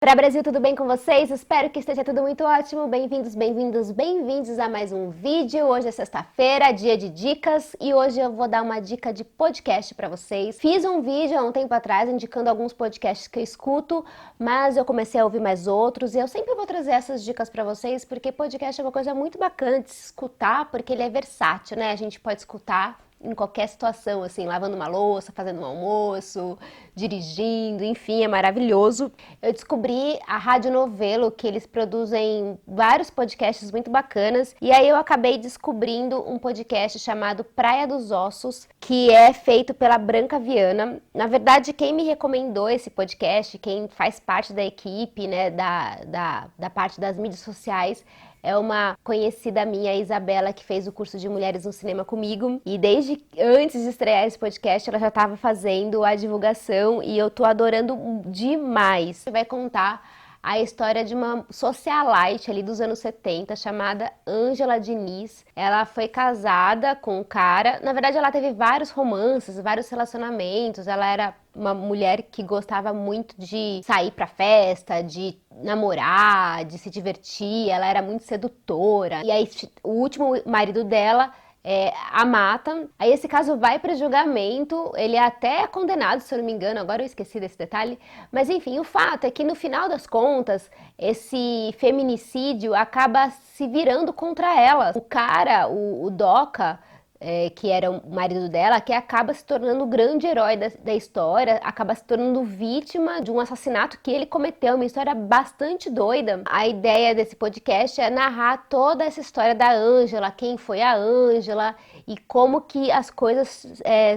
Para Brasil, tudo bem com vocês? Espero que esteja tudo muito ótimo. Bem-vindos, bem-vindos, bem-vindos a mais um vídeo. Hoje é sexta-feira, dia de dicas, e hoje eu vou dar uma dica de podcast para vocês. Fiz um vídeo há um tempo atrás indicando alguns podcasts que eu escuto, mas eu comecei a ouvir mais outros e eu sempre vou trazer essas dicas para vocês porque podcast é uma coisa muito bacana de se escutar, porque ele é versátil, né? A gente pode escutar em qualquer situação, assim, lavando uma louça, fazendo um almoço, dirigindo, enfim, é maravilhoso. Eu descobri a Rádio Novelo, que eles produzem vários podcasts muito bacanas, e aí eu acabei descobrindo um podcast chamado Praia dos Ossos, que é feito pela Branca Viana. Na verdade, quem me recomendou esse podcast, quem faz parte da equipe, né, da parte das mídias sociais, é uma conhecida minha, a Isabela, que fez o curso de Mulheres no Cinema comigo. E desde antes de estrear esse podcast, ela já estava fazendo a divulgação e eu tô adorando demais. Você vai contar a história de uma socialite ali dos anos 70, chamada Ângela Diniz. Ela foi casada com um cara, na verdade ela teve vários romances, vários relacionamentos, ela era uma mulher que gostava muito de sair pra festa, de namorar, de se divertir, ela era muito sedutora. E aí o último marido dela a mata. Aí esse caso vai para julgamento, ele é até condenado, se eu não me engano, agora eu esqueci desse detalhe, mas enfim, o fato é que no final das contas, esse feminicídio acaba se virando contra ela. O cara, o Doca, que era o marido dela, que acaba se tornando o grande herói da história, acaba se tornando vítima de um assassinato que ele cometeu, uma história bastante doida. A ideia desse podcast é narrar toda essa história da Ângela, quem foi a Ângela e como que as coisas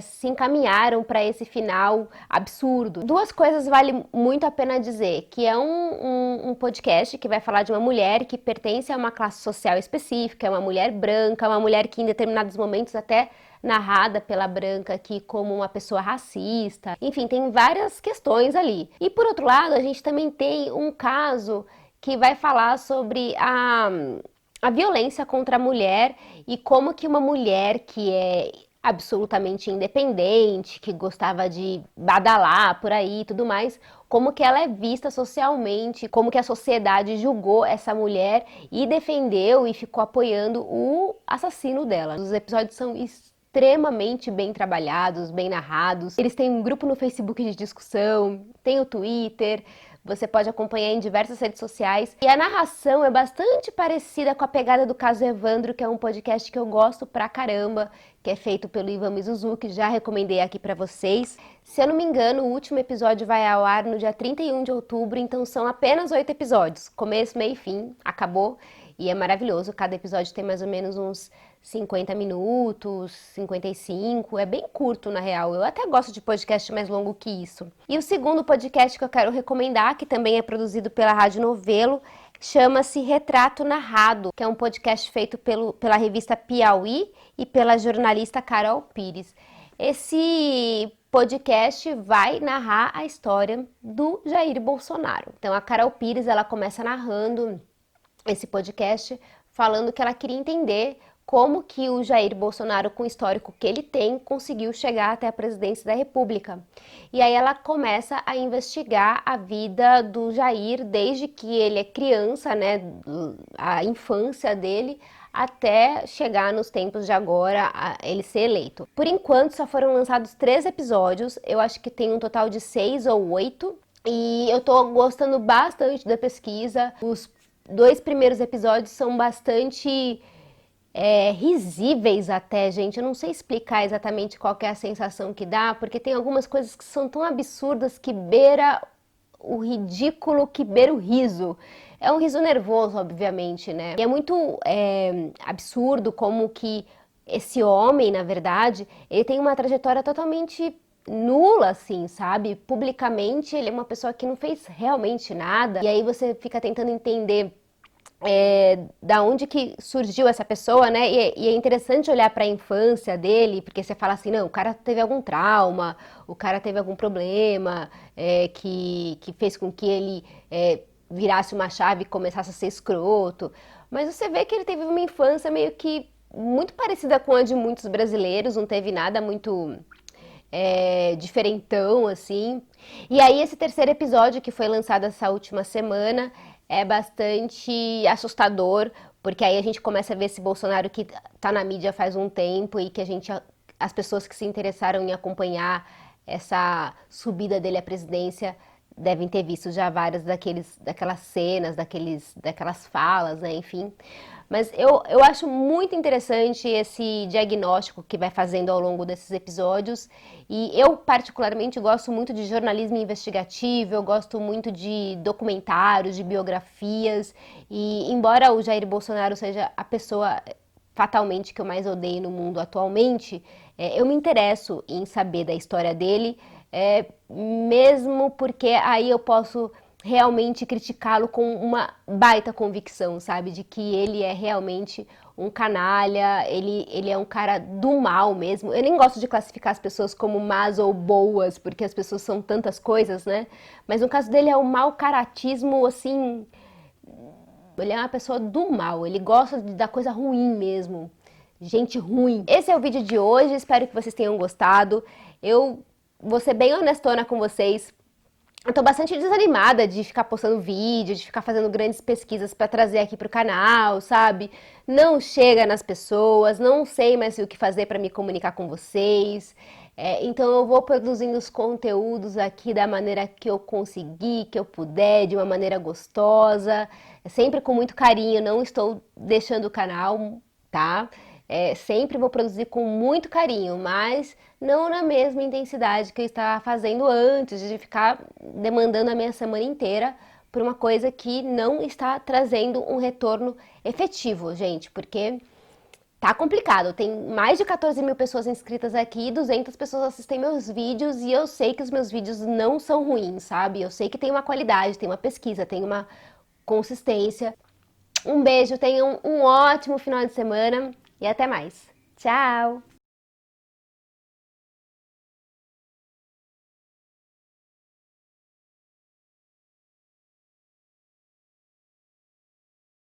se encaminharam para esse final absurdo. Duas coisas vale muito a pena dizer, que é um podcast que vai falar de uma mulher que pertence a uma classe social específica, é uma mulher branca, uma mulher que em determinados momentos até narrada pela Branca aqui como uma pessoa racista. Enfim, tem várias questões ali. E por outro lado, a gente também tem um caso que vai falar sobre a violência contra a mulher e como que uma mulher que é absolutamente independente, que gostava de badalar por aí e tudo mais, como que ela é vista socialmente, como que a sociedade julgou essa mulher e defendeu e ficou apoiando o assassino dela. Os episódios são extremamente bem trabalhados, bem narrados. Eles têm um grupo no Facebook de discussão, tem o Twitter, você pode acompanhar em diversas redes sociais. E a narração é bastante parecida com a pegada do Caso Evandro, que é um podcast que eu gosto pra caramba, que é feito pelo Ivan Mizuzaki, já recomendei aqui pra vocês. Se eu não me engano, o último episódio vai ao ar no dia 31 de outubro, então são apenas 8 episódios. Começo, meio e fim, acabou. E é maravilhoso, cada episódio tem mais ou menos uns 50 minutos, 55, é bem curto na real. Eu até gosto de podcast mais longo que isso. E o segundo podcast que eu quero recomendar, que também é produzido pela Rádio Novelo, chama-se Retrato Narrado, que é um podcast feito pela revista Piauí e pela jornalista Carol Pires. Esse podcast vai narrar a história do Jair Bolsonaro. Então a Carol Pires, ela começa narrando esse podcast falando que ela queria entender como que o Jair Bolsonaro, com o histórico que ele tem, conseguiu chegar até a presidência da República. E aí ela começa a investigar a vida do Jair desde que ele é criança, né, a infância dele, até chegar nos tempos de agora, ele ser eleito. Por enquanto, só foram lançados 3 episódios, eu acho que tem um total de 6 ou 8, e eu tô gostando bastante da pesquisa. Os 2 primeiros episódios são bastante risíveis até, gente. Eu não sei explicar exatamente qual que é a sensação que dá, porque tem algumas coisas que são tão absurdas que beira o ridículo, que beira o riso. É um riso nervoso, obviamente, né? E é muito absurdo como que esse homem, na verdade, ele tem uma trajetória totalmente nula, assim, sabe? Publicamente, ele é uma pessoa que não fez realmente nada. E aí você fica tentando entender da onde que surgiu essa pessoa, né? E é interessante olhar para a infância dele, porque você fala assim, não, o cara teve algum trauma, o cara teve algum problema que fez com que ele virasse uma chave e começasse a ser escroto. Mas você vê que ele teve uma infância meio que muito parecida com a de muitos brasileiros, não teve nada muito diferentão, assim. E aí esse terceiro episódio que foi lançado essa última semana é bastante assustador, porque aí a gente começa a ver esse Bolsonaro que tá na mídia faz um tempo e que as pessoas que se interessaram em acompanhar essa subida dele à presidência devem ter visto já várias daquelas cenas, daquelas falas, né, enfim. Mas eu acho muito interessante esse diagnóstico que vai fazendo ao longo desses episódios. E eu, particularmente, gosto muito de jornalismo investigativo, eu gosto muito de documentários, de biografias. E embora o Jair Bolsonaro seja a pessoa fatalmente que eu mais odeio no mundo atualmente, eu me interesso em saber da história dele, mesmo porque aí eu posso realmente criticá-lo com uma baita convicção, sabe? De que ele é realmente um canalha, ele é um cara do mal mesmo. Eu nem gosto de classificar as pessoas como más ou boas, porque as pessoas são tantas coisas, né? Mas no caso dele é um mau caratismo, assim. Ele é uma pessoa do mal, ele gosta da coisa ruim mesmo. Gente ruim. Esse é o vídeo de hoje, espero que vocês tenham gostado. Eu vou ser bem honestona com vocês. Eu tô bastante desanimada de ficar postando vídeo, de ficar fazendo grandes pesquisas pra trazer aqui pro canal, sabe? Não chega nas pessoas, não sei mais o que fazer pra me comunicar com vocês. Então eu vou produzindo os conteúdos aqui da maneira que eu conseguir, que eu puder, de uma maneira gostosa, sempre com muito carinho, não estou deixando o canal, tá? Sempre vou produzir com muito carinho, mas não na mesma intensidade que eu estava fazendo antes, de ficar demandando a minha semana inteira por uma coisa que não está trazendo um retorno efetivo, gente, porque tá complicado. Tem mais de 14 mil pessoas inscritas aqui, 200 pessoas assistem meus vídeos e eu sei que os meus vídeos não são ruins, sabe? Eu sei que tem uma qualidade, tem uma pesquisa, tem uma consistência. Um beijo, tenham um ótimo final de semana e até mais. Tchau!